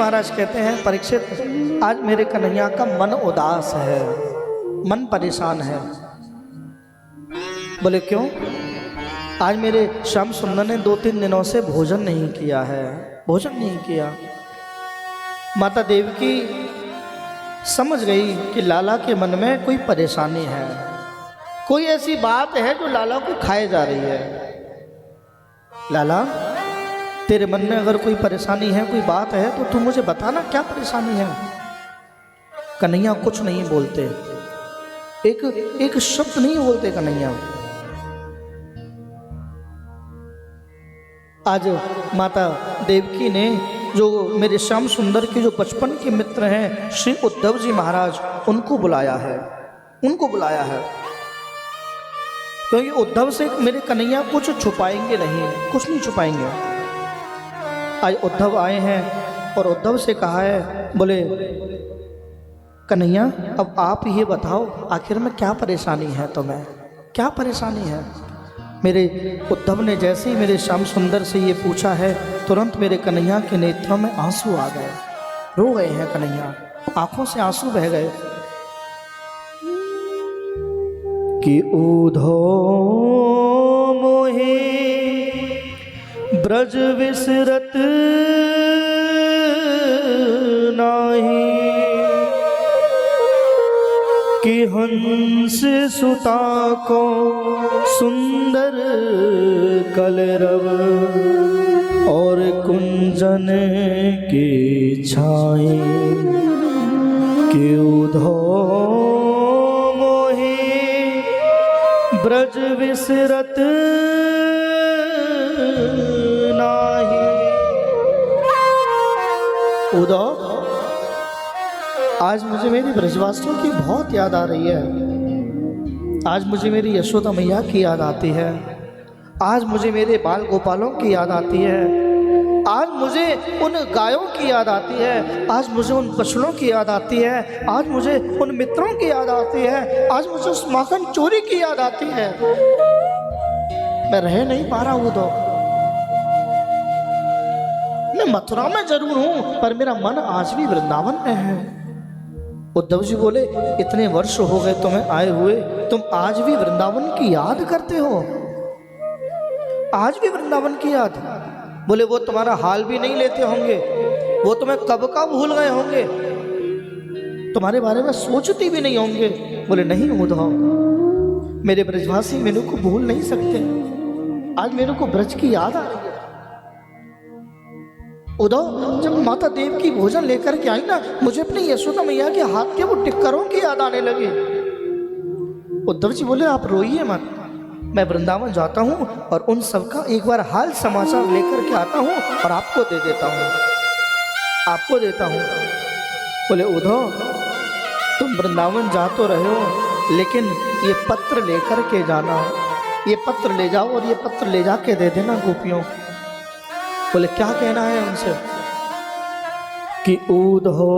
महाराज कहते हैं, परीक्षित आज मेरे कन्हैया का मन उदास है, मन परेशान है। बोले क्यों? आज मेरे श्याम सुंदर ने 2-3 दिनों से भोजन नहीं किया है, भोजन नहीं किया। माता देवकी समझ गई कि लाला के मन में कोई परेशानी है, कोई ऐसी बात है जो लाला को खाए जा रही है। लाला, तेरे मन में अगर कोई परेशानी है, कोई बात है तो तू मुझे बताना, क्या परेशानी है? कन्हैया कुछ नहीं बोलते, एक शब्द नहीं बोलते कन्हैया। आज माता देवकी ने जो मेरे श्याम सुंदर के जो बचपन के मित्र हैं श्री उद्धव जी महाराज, उनको बुलाया है, उनको बुलाया है, क्योंकि उद्धव से मेरे कन्हैया कुछ छुपाएंगे नहीं, कुछ नहीं छुपाएंगे। आज उद्धव आए हैं और उद्धव से कहा है, बोले कन्हैया अब आप ये बताओ आखिर में क्या परेशानी है तुम्हें, क्या परेशानी है? मेरे उद्धव ने जैसे ही मेरे श्याम सुंदर से ये पूछा है, तुरंत मेरे कन्हैया के नेत्रों में आंसू आ गए, रो गए हैं कन्हैया, आंखों से आंसू बह गए कि उधो मोहे ब्रज विसरत नाही, कि हंस सुता को सुंदर कलरव और कुंजन की छाई, कि उधो मोहे ब्रज विसरत नाही। उधो, आज मुझे मेरी ब्रजवासियों की बहुत याद आ रही है, आज मुझे मेरी यशोदा मैया की याद आती है, आज मुझे मेरे बाल गोपालों की याद आती है, आज मुझे उन गायों की याद आती है, आज मुझे उन बछड़ों की याद आती है, आज मुझे उन मित्रों की याद आती है, आज मुझे उस माखन चोरी की याद आती है। मैं रह नहीं पा रहा हूँ, तो मैं मथुरा में जरूर हूँ पर मेरा मन आज भी वृंदावन में है। उद्धव जी बोले, इतने वर्ष हो गए तुम्हें आए हुए, तुम आज भी वृंदावन की याद करते हो? आज भी वृंदावन की याद? बोले वो तुम्हारा हाल भी नहीं लेते होंगे, वो तुम्हें कब का भूल गए होंगे, तुम्हारे बारे में सोचती भी नहीं होंगे। बोले नहीं उद्धव, मेरे ब्रजवासी मेरे को भूल नहीं सकते, आज मेरे को ब्रज की याद आ रही है। उद्धव, जब माता देव की भोजन लेकर के आई ना, मुझे अपनी यशोदा मैया के हाथ के वो टिक्करों की याद आने लगी। उद्धव जी बोले, आप रोइए मत, मैं वृंदावन जाता हूँ और उन सबका एक बार हाल समाचार लेकर के आता हूँ और आपको दे देता हूँ, आपको देता हूँ। बोले उद्धव, तुम वृंदावन जा तो रहे हो, लेकिन ये पत्र लेकर के जाना, ये पत्र ले जाओ और ये पत्र ले जाके दे देना गोपियों। बोले क्या कहना है उनसे? कि उधो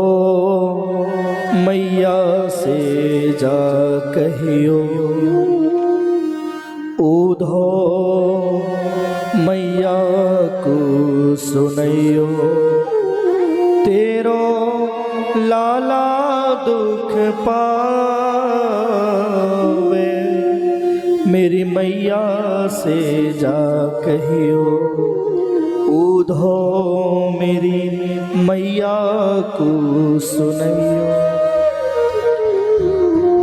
मैया से जा कहियो, उधो मैया को सुनैयो, तेरो लाला दुख पावे, मेरी मैया से जा कहियो, उधो मेरी मैया को सुनैयो।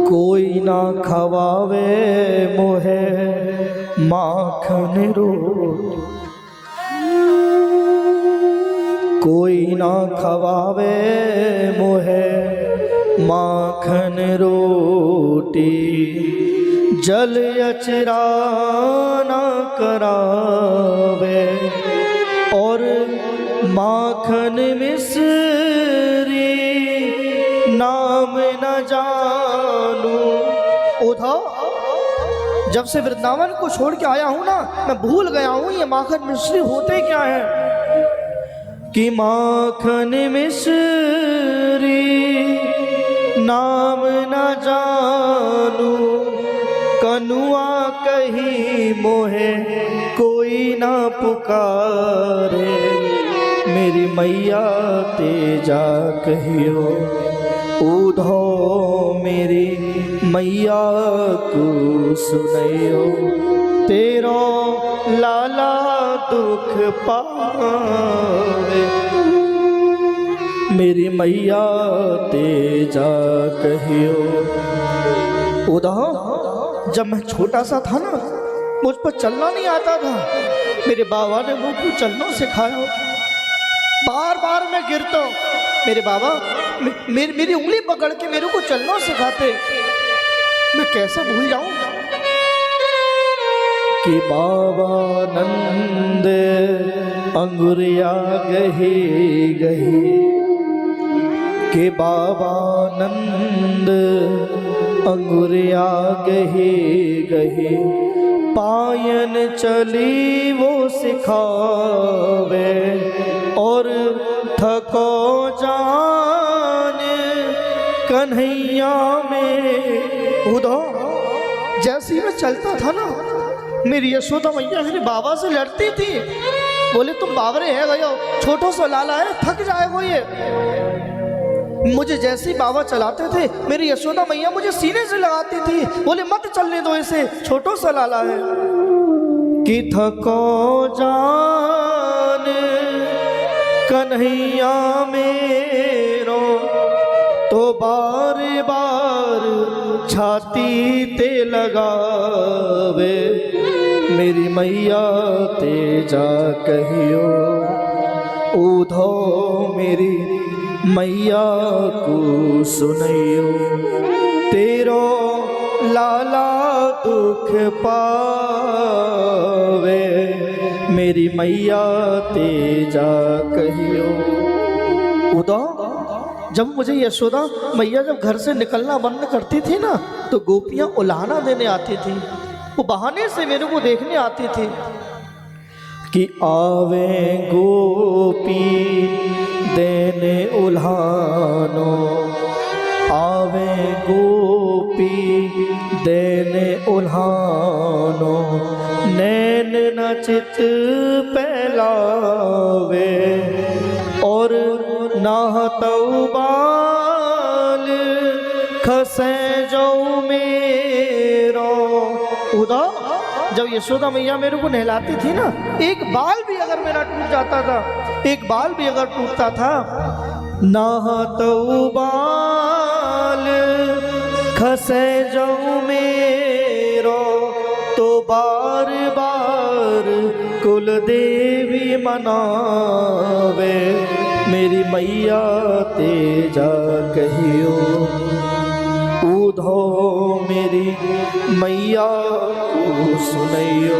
कोई ना खवावे मोहे माखन रोटी, कोई ना खवावे मोहे माखन रोटी, जल अचरा ना करावे, और माखन मिश्री नाम न जानू। उद्धव, जब से वृंदावन को छोड़ के आया हूं ना, मैं भूल गया हूं ये माखन मिश्री होते क्या है। कि माखन मिश्री नाम न जानू, कनुआ कही मोहे कोई ना पुकारे, मेरी मैया तेजा कहियो उधो मेरी मैया को सुनयो तेरो लाला दुख पावे मेरी मैया तेजा कहियो उधो जब मैं छोटा सा था ना मुझ पर चलना नहीं आता था मेरे बाबा ने मुझको चलना सिखाया बार बार मैं गिरता हूँ मेरे बाबा मेरी उंगली पकड़ के मेरे को चलना सिखाते मैं कैसे भूल जाऊं कि बाबा नंद अंगुरिया गही गही कि बाबा नंद अंगुरिया गही गही पायन चली वो सिखावे और थको जान कन्हैया में उधो जैसे ही मैं चलता था ना मेरी यशोदा मैया मेरे बाबा से लड़ती थी बोले तुम बावरे है गयो छोटो सा लाला है थक जाएगा ये मुझे जैसे ही बाबा चलाते थे मेरी यशोदा मैया मुझे सीने से लगाती थी बोले मत चलने दो इसे छोटो सा लाला है कि थको जान कन्हैया मेरो तो बार बार छाती ते लगावे मेरी मैया तेजा कहियो उधो मेरी मैया को सुनयो तेरो लाला दुख पावे मेरी मैया तेजा कहियो उधो जब मुझे यशोदा मैया जब घर से निकलना बंद करती थी ना तो गोपियां उलाहना देने आती थी वो बहाने से मेरे को देखने आती थी कि आवे गोपी देने उल्हानो आवे गोपी देने उल्हानो नैन न चित पहलावे और नाहतौ बाल खसे जो मेरो उदा जब यशोदा मैया मेरे को नहलाती थी ना एक बाल भी अगर मेरा टूट जाता था एक बाल भी अगर टूटता था नाहतौ बाल खसे जो मेरो तो बार बार कुल देवी मनावे मेरी मैया तेजा कहियो उधो मेरी मैया को सुनयो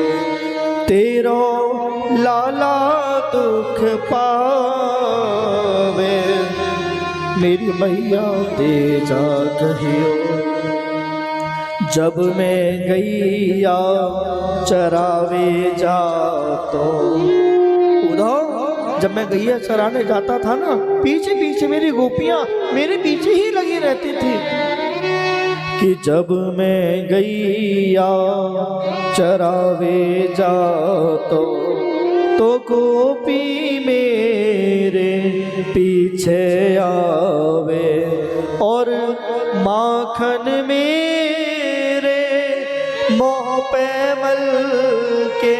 तेरो लाला दुख पावे मेरी मैया तेजा कहियो जब मैं गैया चरावे जातो उधो जब मैं गैया चराने जाता था ना पीछे पीछे मेरी गोपियां मेरे पीछे ही लगी रहती थी कि जब मैं गैया चरावे जातो तो गोपी मेरे पीछे आवे और माखन मेरे मोह पे मल के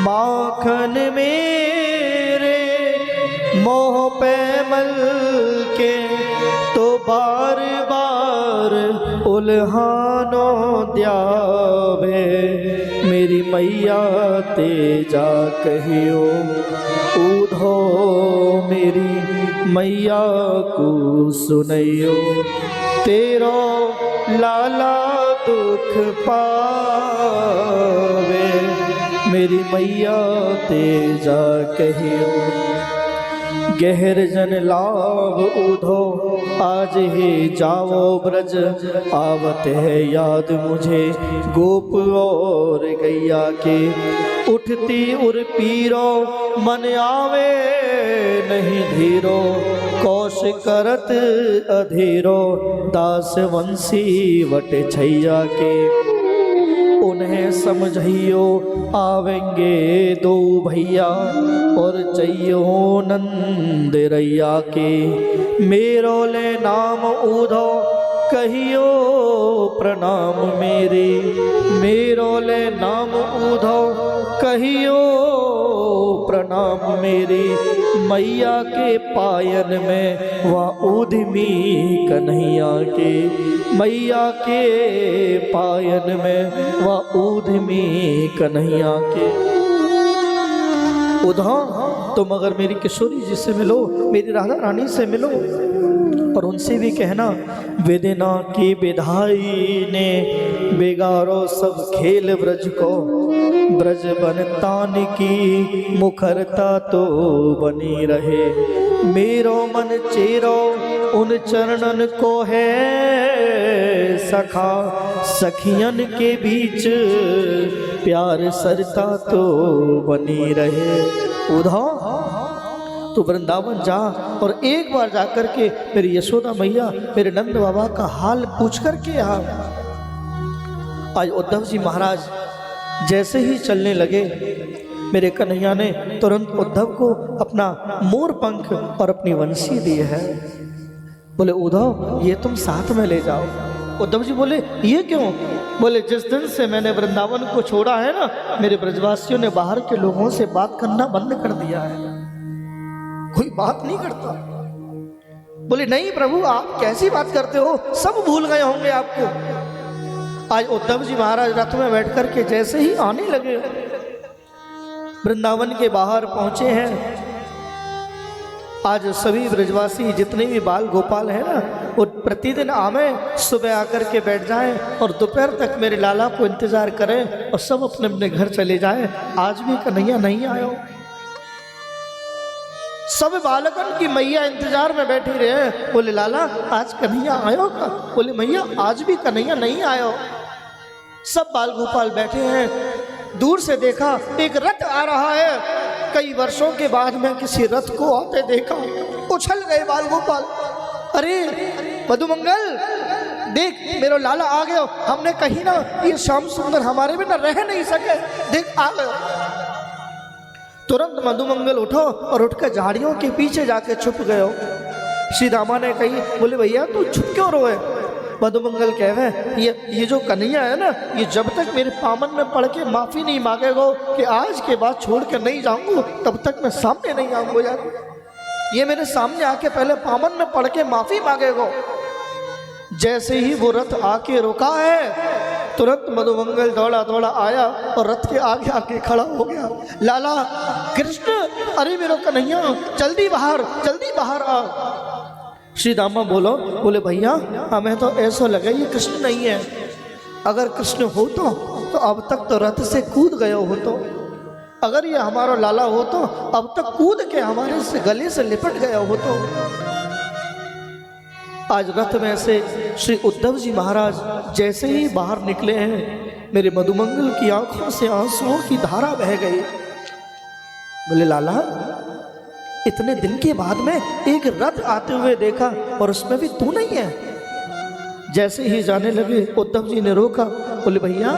माखन मेरे मोह पे मल के तो बार बार उल्हानो द्यावे मेरी मैया तेजा कहियो उधो मेरी मैया को सुनयो तेरो लाला दुख पावे मेरी मैया तेजा कहियो गहर जन लाभ उधो आज ही जाओ ब्रज आवत है याद मुझे गोप और गैया के उठती उर पीरो मन आवे नहीं धीरो कौश करत अधीरो दास वंशी वट छैया के उन्हें समझियो, आवेंगे दो भैया और जइयो नंद रैया के। मेरो ले नाम उधो कहियो प्रणाम मेरे, मेरो ले नाम उधो कहियो प्रणाम मेरे। मैया के पायन में वह उद्यमी कन्हैया के, मैया के पायन में वह उद्यमी कन्हैया के। उधो तुम अगर मेरी किशोरी जी से मिलो, मेरी राधा रानी से मिलो और उनसे भी कहना, वेदना की विधाई ने बिगाड़ो सब खेल ब्रज को, ब्रज बन तान की मुखरता तो बनी रहे। मेरो मन चेरो उन चरणन को है सखा, सखियन के बीच प्यार सरता तो बनी रहे। उधो तो वृंदावन जा और एक बार जा कर के मेरी यशोदा मैया, मेरे नंद बाबा का हाल पूछ कर के आ। आज उद्धव जी महाराज जैसे ही चलने लगे, मेरे कन्हैया ने तुरंत उद्धव को अपना मोर पंख और अपनी वंशी दी है। बोले उद्धव ये तुम साथ में ले जाओ। उद्धव जी बोले ये क्यों? बोले जिस दिन से मैंने वृंदावन को छोड़ा है ना, मेरे ब्रजवासियों ने बाहर के लोगों से बात करना बंद कर दिया है, कोई बात नहीं करता। बोले नहीं प्रभु आप कैसी बात करते हो, सब भूल गए होंगे आपको। आज उद्धव जी महाराज रथ में बैठ कर के जैसे ही आने लगे, वृंदावन के बाहर पहुंचे हैं। आज सभी ब्रजवासी जितने भी बाल गोपाल हैं ना, वो प्रतिदिन आवे, सुबह आकर के बैठ जाएं और दोपहर तक मेरे लाला को इंतजार करें और सब अपने अपने घर चले जाएं। आज भी कन्हैया नहीं आयो। सब बालकन की मैया इंतजार में बैठी रहे। बोले लाला आज कन्हैया आयो का? बोले मैया आज भी कन्हैया नहीं आयो। सब बाल गोपाल बैठे हैं। दूर से देखा एक रथ आ रहा है। कई वर्षों के बाद में किसी रथ को आते देखा, उछल गए बाल गोपाल। अरे मधुमंगल देख मेरा लाला आ गया। हमने कही ना ये श्याम सुंदर हमारे बिना रह नहीं सके, देख आ गए। तुरंत मधुमंगल उठो और उठकर झाड़ियों के पीछे जाके छुप गए। श्री रामा ने कही, बोले भैया तू छुप क्यों रोए? मधुमंगल कहे ये जो कन्हैया है ना, ये जब तक मेरे पामन में पड़ के माफी नहीं मांगेगा कि आज के बाद छोड़ के नहीं जाऊंगा, तब तक मैं सामने नहीं आऊंगा। यार ये मेरे सामने आके पहले पामन में पड़ के माफी मांगेगा। जैसे ही वो रथ आके रुका है, तुरंत मधुमंगल दौड़ा दौड़ा आया और रथ के आगे आके खड़ा हो गया। लाला कृष्ण, अरे मेरा कन्हैया जल्दी बाहर आ। श्री रामा बोले भैया हमें तो ऐसा लगा ये कृष्ण नहीं है। अगर कृष्ण हो तो अब तक तो रथ से कूद गए हो। तो अगर ये हमारा लाला हो तो अब तक कूद के हमारे से गले से लिपट गया हो। तो आज रथ में से श्री उद्धव जी महाराज जैसे ही बाहर निकले हैं, मेरे मधुमंगल की आंखों से आंसुओं की धारा बह गई। बोले लाला इतने दिन के बाद में एक रथ आते हुए देखा और उसमें भी तू नहीं है। जैसे ही जाने लगे उद्धव जी ने रोका। बोले भैया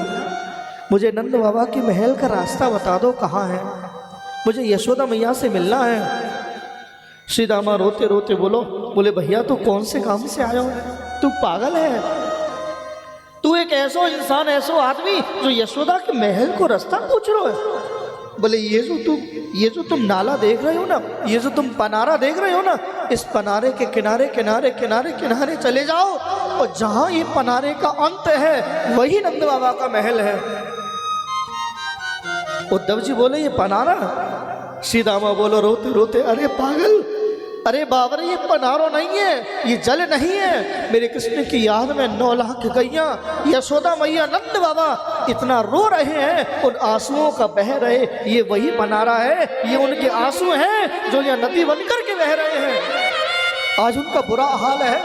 मुझे नंद बाबा के महल का रास्ता बता दो, कहाँ है? मुझे यशोदा मैया से मिलना है। श्री रामा रोते रोते बोले भैया तू कौन से काम से आयो? तू पागल है? तू एक ऐसा इंसान, ऐसा आदमी जो यशोदा के महल को रास्ता पूछ रहा है? बोले ये जो तुम नाला देख रहे हो ना, ये जो तुम पनारा देख रहे हो ना, इस पनारे के किनारे किनारे किनारे किनारे चले जाओ और जहां ये पनारे का अंत है वही नंद बाबा का महल है। उद्धव जी बोले ये पनारा? श्री रामा बोलो रोते रोते, अरे पागल, अरे बाबर ये पनारो नहीं है, ये जल नहीं है। मेरे कृष्ण की याद में 9 लाख गैया यशोदा मैया नंद बाबा इतना रो रहे हैं, उन आंसुओं का बह रहे, ये वही पनारा है, ये उनके आंसू हैं जो यहाँ नदी बनकर के बह रहे हैं। आज उनका बुरा हाल है।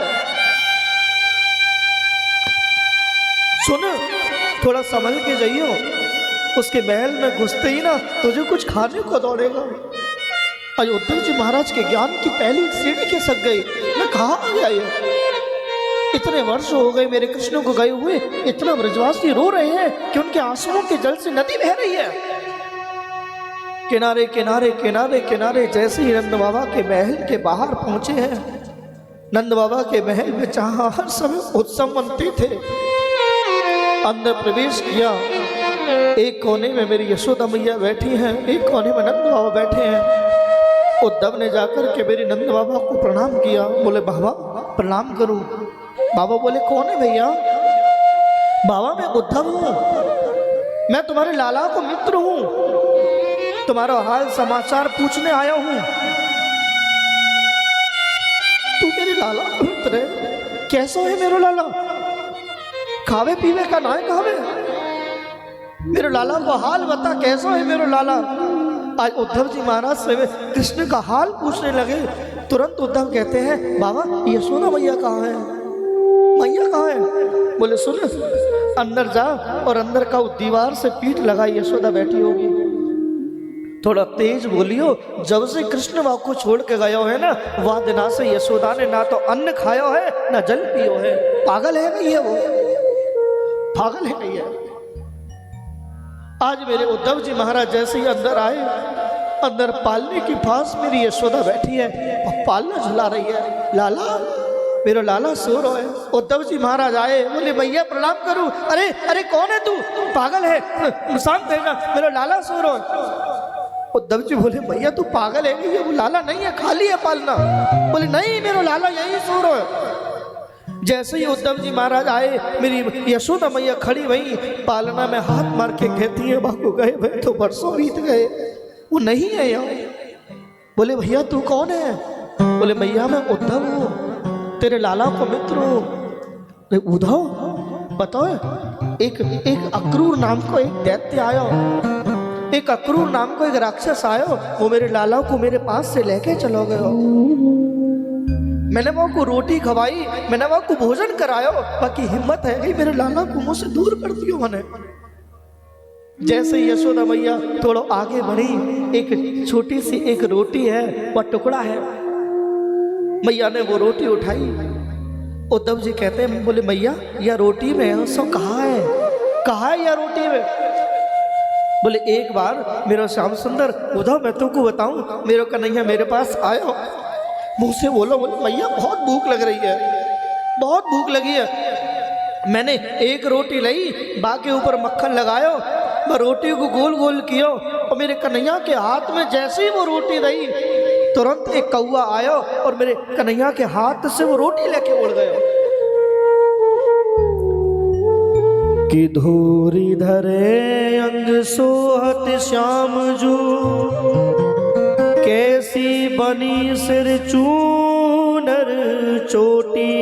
सुन थोड़ा संभल के जाइयो, उसके महल में घुसते ही ना तुझे कुछ खाने को दौड़ेगा। आज उद्धव जी महाराज के ज्ञान की पहली सीढ़ी खिसक गई। मैं कहाँ आ गया ये? इतने वर्ष हो गए मेरे कृष्ण को गए हुए, इतना ब्रजवासी रो रहे हैं कि उनके आंसुओं के जल से नदी बह रही है। किनारे किनारे किनारे किनारे जैसे ही नंद बाबा के महल के बाहर पहुंचे हैं, नंद बाबा के महल में जहां हर समय उत्सव मनते थे, अंदर प्रवेश किया। एक कोने में मेरी यशोदा मैया बैठी हैं, एक कोने में नंद बाबा बैठे हैं। उद्धव ने जाकर के मेरी नंद बाबा को प्रणाम किया। बोले बाबा प्रणाम करूं। बाबा बोले कौन है भैया? बाबा मैं उद्धव हूं, मैं तुम्हारे लाला को मित्र हूं, तुम्हारा हाल समाचार पूछने आया हूं। तू मेरे लाला को मित्र है? कैसा है मेरा लाला? खावे पीवे का ना है खावे? मेरे लाला को हाल बता, कैसा है मेरा लाला? आज उद्धव जी महाराज से कृष्ण का हाल पूछने लगे। तुरंत उद्धव कहते हैं बाबा यशोदा मैया कहाँ है? मैया कहाँ है? बोले सुन, अंदर जा और अंदर का दीवार से पीठ लगा यशोदा बैठी होगी। थोड़ा तेज बोलियो। जब से कृष्ण वहां को छोड़ के गया है ना, वह दिना से यशोदा ने ना तो अन्न खाया है ना जल पियो है। पागल है नहीं है वो? पागल है नहीं है? आज मेरे उद्धव जी महाराज जैसे ही अंदर आए, अंदर पालने के पास मेरी यशोदा बैठी है और पालना झुला रही है। लाला, मेरा लाला सो रहा है। उद्धव जी महाराज आए, बोले भैया प्रणाम करूं। अरे अरे कौन है तू? पागल है? शांत है ना, मेरा लाला सो रहा है। उद्धव जी बोले भैया तू पागल है? ये वो लाला नहीं है, खाली है पालना। बोले नहीं, मेरा लाला यही सो रहा है। जैसे ही उद्धव जी महाराज आए, मेरी यशोदा मैया खड़ी वही पालना में हाथ मार के कहती है बाबू गए भाई तो बरसों बीत गए, वो नहीं है यहाँ। बोले भैया तू कौन है? बोले भैया मैं उद्धव हूँ, तेरे लाला को मित्र हूँ। उद्धव बताओ, एक अक्रूर नाम को एक दैत्य आया, एक अक्रूर नाम को एक राक्षस आया, वो मेरे लाला को मेरे पास से लेके चलो गए। मैंने वहाँ को रोटी खवाई, मैंने वहाँ को भोजन करायो, बाकी हिम्मत है गई मेरे लाला को मुझसे दूर कर दियो मैंने। जैसे यशोदा मैया थोड़ा आगे बढ़ी, एक छोटी सी एक रोटी है, वह टुकड़ा है, मैया ने वो रोटी उठाई। उद्धव जी कहते हैं, बोले मैया यह रोटी में सो कहाँ है? कहाँ है यह रोटी में? बोले एक बार मेरा श्याम सुंदर उद्धव मैं तुमको बताऊं, मेरे कन्हैया मेरे पास आयो, मुँह से बोलो, बोले मैया बहुत भूख लग रही है, बहुत भूख लगी है। मैंने एक रोटी लाई, बाकी ऊपर मक्खन लगायो, मैं रोटी को गोल गोल कियो और मेरे कन्हैया के हाथ में जैसे ही वो रोटी रही, तुरंत एक कौआ आयो और मेरे कन्हैया के हाथ से वो रोटी लेके उड़ गयो। कि धूरी धरे अंग सोहत श्याम जू, कैसी बनी सिर चूनर चोटी,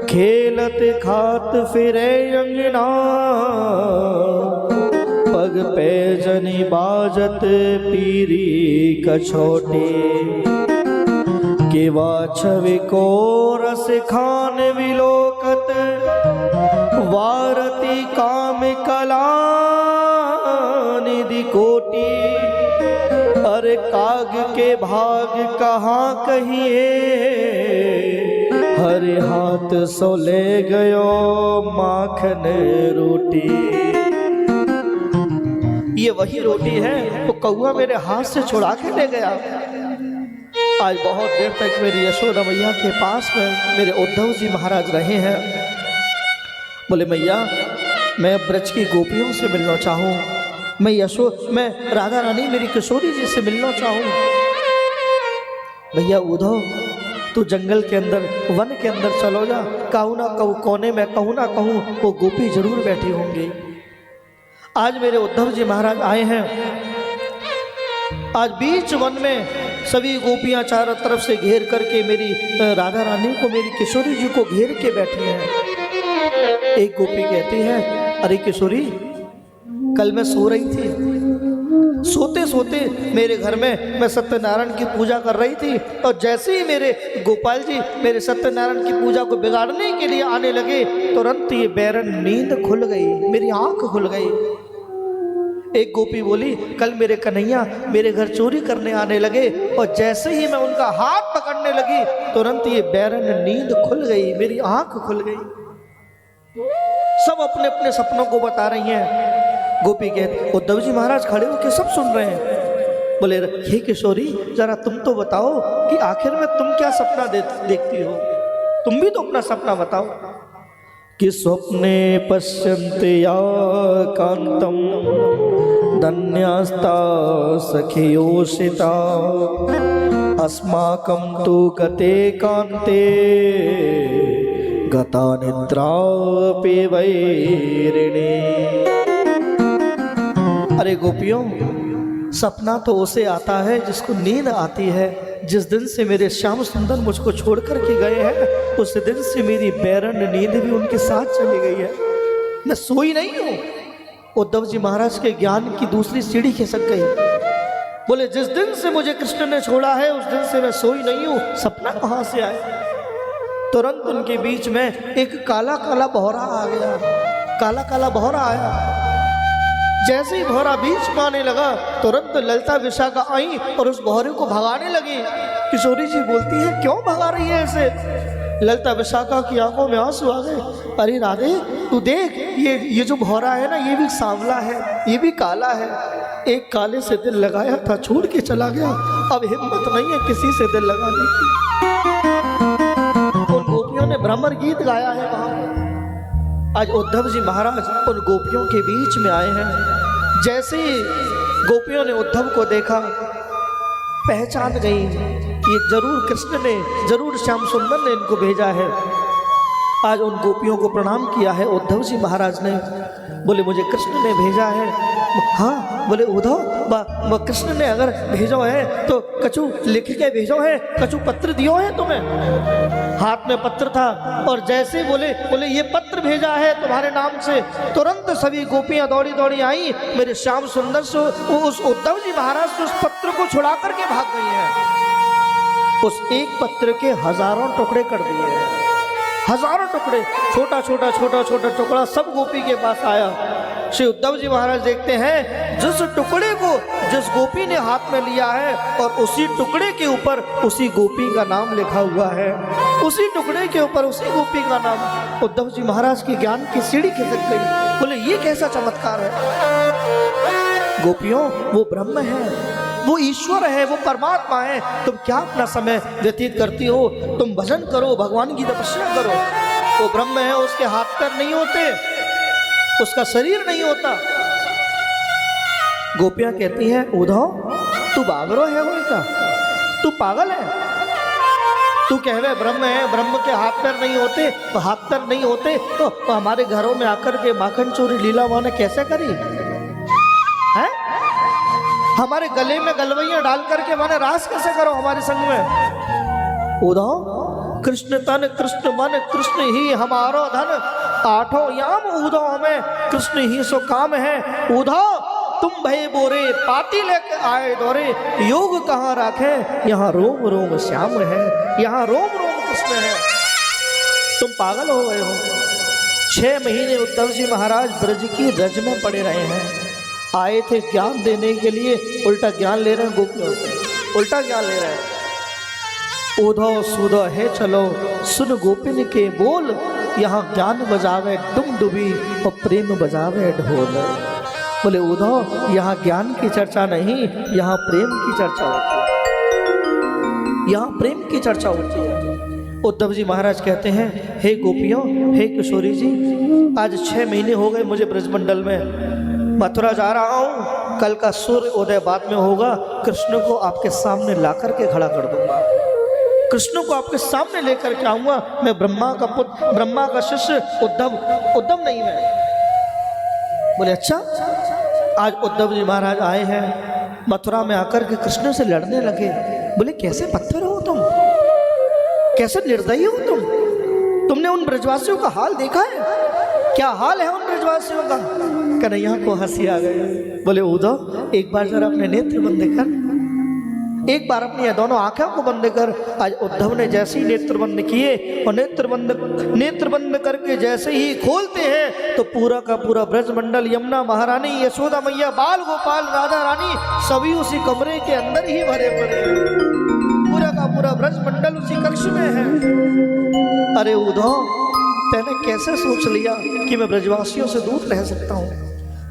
खेलत खात फिरे अंगना, पग पे जनी बाजत पीरी कछोटी, के वाछवे को रस खान विलोकत, वारती काम कला निधि कोटि, अरे काग के भाग कहाँ कहिए, हरे हाथ सो ले गयो माखन रोटी। ये वही रोटी है वो कौआ मेरे हाथ से छुड़ा के ले गया। आज बहुत देर तक मेरी यशोदा मैया के पास में मेरे उद्धव जी महाराज रहे हैं। बोले मैया मैं ब्रज की गोपियों से मिलना चाहूँ, मैं राधा रानी मेरी किशोरी जी से मिलना चाहूँ। भैया उद्धव तू जंगल के अंदर वन के अंदर चलो जा, कहूँ ना कहूँ कोने में कहूँ ना कहूँ वो गोपी जरूर बैठी होंगी। आज मेरे उद्धव जी महाराज आए हैं, आज बीच वन में सभी गोपियाँ चारों तरफ से घेर करके मेरी राधा रानी को मेरी किशोरी जी को घेर के बैठी हैं। एक गोपी कहती है अरे किशोरी कल मैं सो रही थी, सोते सोते मेरे घर में मैं सत्यनारायण की पूजा कर रही थी और जैसे ही मेरे गोपाल जी मेरे सत्यनारायण की पूजा को बिगाड़ने के लिए आने लगे, तुरंत ये बैरन नींद खुल गई, मेरी आंख खुल गई। एक गोपी बोली, कल मेरे कन्हैया मेरे घर चोरी करने आने लगे और जैसे ही मैं उनका हाथ पकड़ने लगी तुरंत ये बैरन नींद खुल गई, मेरी आंख खुल गई। सब अपने अपने सपनों को बता रही हैं। गोपी कहते, उद्धव जी महाराज खड़े होकर सब सुन रहे हैं। बोले, हे किशोरी जरा तुम तो बताओ कि आखिर में तुम क्या सपना देखती हो, तुम भी तो अपना सपना बताओ। कि स्वप्ने पश्यन्ते या कांतम धन्यास्ता सखियोषिता अस्माकं तु गते कांते गता निद्रापि वैरिणी। अरे गोपियों, सपना तो उसे आता है जिसको नींद आती है। जिस दिन से मेरे श्याम सुंदर मुझको छोड़ कर के गए हैं उस दिन से मेरी बैरन नींद भी उनके साथ चली गई है, मैं सोई नहीं हूँ। उद्धव जी महाराज के ज्ञान की दूसरी सीढ़ी खिसक गई। बोले, जिस दिन से मुझे कृष्ण ने छोड़ा है उस दिन से मैं सोई नहीं हूँ, सपना कहाँ से आया। तुरंत उनके बीच में एक काला काला बहरा आ गया, काला काला बहरा आया। जैसे ही भौरा बीच में आने लगा तुरंत ललिता विशाखा आई और उस भौरे को भगाने लगी। किशोरी जी बोलती है, क्यों भगा रही है ऐसे। ललिता विशाखा की आंखों में आंसू आ गए। अरे राधे, तू देख, ये जो भौरा है ना, ये भी सांवला है, ये भी काला है। एक काले से दिल लगाया था, छोड़ के चला गया, अब हिम्मत नहीं है किसी से दिल लगाने की। उन गोपियों ने भ्रमर गीत गाया है वहां। आज उद्धव जी महाराज उन गोपियों के बीच में आए हैं। जैसे ही गोपियों ने उद्धव को देखा, पहचान गई कि जरूर कृष्ण ने, जरूर श्याम सुंदर ने इनको भेजा है। आज उन गोपियों को प्रणाम किया है उद्धव जी महाराज ने। बोले, मुझे कृष्ण ने भेजा है। हाँ, बोले उद्धव, कृष्ण ने अगर भेजो है तो कछु लिख के भेजो है, कछु पत्र दियो है तुम्हें। हाथ में पत्र था और जैसे बोले ये पत्र भेजा है तुम्हारे नाम से, तुरंत सभी गोपियां दौड़ी दौड़ी आई। मेरे श्याम सुंदर से उस उद्धव जी महाराज से उस पत्र को छुड़ा करके भाग गई है। उस एक पत्र के हजारों टुकड़े कर दिए हैं, हजारों टुकड़े, छोटा छोटा छोटा छोटा टुकड़ा सब गोपी के पास आया। श्री उद्धव जी महाराज देखते हैं जिस टुकड़े को जिस गोपी ने हाथ में लिया है और उसी टुकड़े के ऊपर उसी गोपी का नाम लिखा हुआ है, उसी टुकड़े के ऊपर उसी गोपी का नाम। उद्धव जी महाराज की ज्ञान की सीढ़ी खिसक गई। बोले, ये कैसा चमत्कार है। गोपियों, वो ब्रह्म है, वो ईश्वर है, वो परमात्मा है। तुम क्या अपना समय व्यतीत करती हो। तुम भजन करो, भगवान की तपस्या करो। वो ब्रह्म है, उसके हाथ पैर नहीं होते, उसका शरीर नहीं होता। गोपियां कहती हैं, उद्धव तू बागरो है वो का, तू पागल है। तू कहवे ब्रह्म है, ब्रह्म के हाथ पैर नहीं होते, तो हाथ पैर नहीं होते तो हमारे घरों में आकर के माखन चोरी लीला माने कैसे करी है। हमारे गले में गलवैया डाल करके माने रास कैसे करो हमारे संग में। उद्धव, कृष्ण तन कृष्ण मन कृष्ण ही हमारो धन, आठों याम उद्धव में कृष्ण ही सो काम है। उद्धव तुम भय बोरे पाती लेके आए दौरे, योग कहाँ राखे, यहाँ रोम रोम श्याम है, यहाँ रोम रोम कृष्ण है। तुम पागल हो गए हो। 6 महीने उद्धव जी महाराज ब्रज की रज में पड़े रहे हैं। आए थे ज्ञान देने के लिए, उल्टा ज्ञान ले रहे हैं गोपियों से, उल्टा ज्ञान ले रहे हैं। उद्धव सुधो है चलो सुन गोपिन के बोल, यहाँ ज्ञान बजावे डुमडुबी और प्रेम बजावे ढोल। बोले उद्धव, यहाँ ज्ञान की चर्चा नहीं, यहाँ प्रेम की चर्चा होती है, यहाँ प्रेम की चर्चा होती है। उद्धव जी महाराज कहते हैं, हे गोपियों, हे किशोरी जी, आज 6 महीने हो गए मुझे ब्रजमंडल में, मथुरा जा रहा हूँ, कल का सूर्य उदय बाद में होगा, कृष्ण को आपके सामने ला करके खड़ा कर दूंगा, कृष्ण को आपके सामने लेकर के आऊंगा। मैं ब्रह्मा का पुत्र, ब्रह्मा का शिष्य उद्धव नहीं मैं। बोले अच्छा। आज उद्धव जी महाराज आए हैं, मथुरा में आकर के कृष्ण से लड़ने लगे। बोले कैसे पत्थर हो तुम, कैसे निर्दयी हो तुम, तुमने उन ब्रजवासियों का हाल देखा है, क्या हाल है उन ब्रजवासियों का। कन्हैया को हंसी आ गई। बोले उद्धव, एक बार जरा अपने नेत्र बंद कर, एक बार अपनी ये दोनों आंखों को बंद कर, आज उद्धव ने जैसे ही नेत्र बंद किए और नेत्र बंद करके जैसे ही खोलते हैं तो पूरा का पूरा ब्रजमंडल, यमुना महारानी, यशोदा मैया, बाल गोपाल, राधा रानी सभी उसी कमरे के अंदर ही भरे पड़े हैं। पूरा का पूरा ब्रजमंडल उसी कक्ष में है। अरे उद्धव, तैने कैसे सोच लिया कि मैं ब्रजवासियों से दूर रह सकता हूँ?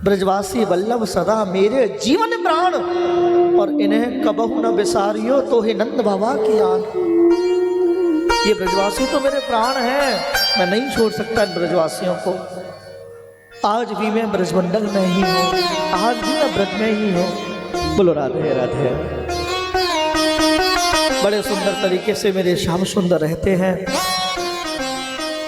ब्रजवासी वल्लभ सदा मेरे जीवन प्राण, और इन्हें कबहू न बिसारियो तो ही नंद बाबा की आन। ये ब्रजवासी तो मेरे प्राण हैं, मैं नहीं छोड़ सकता इन ब्रजवासियों को। आज भी मैं ब्रजमंडल में ही हूँ, आज भी मैं ब्रज में ही हूँ। बोलो राधे राधे। बड़े सुंदर तरीके से मेरे श्याम सुंदर रहते हैं।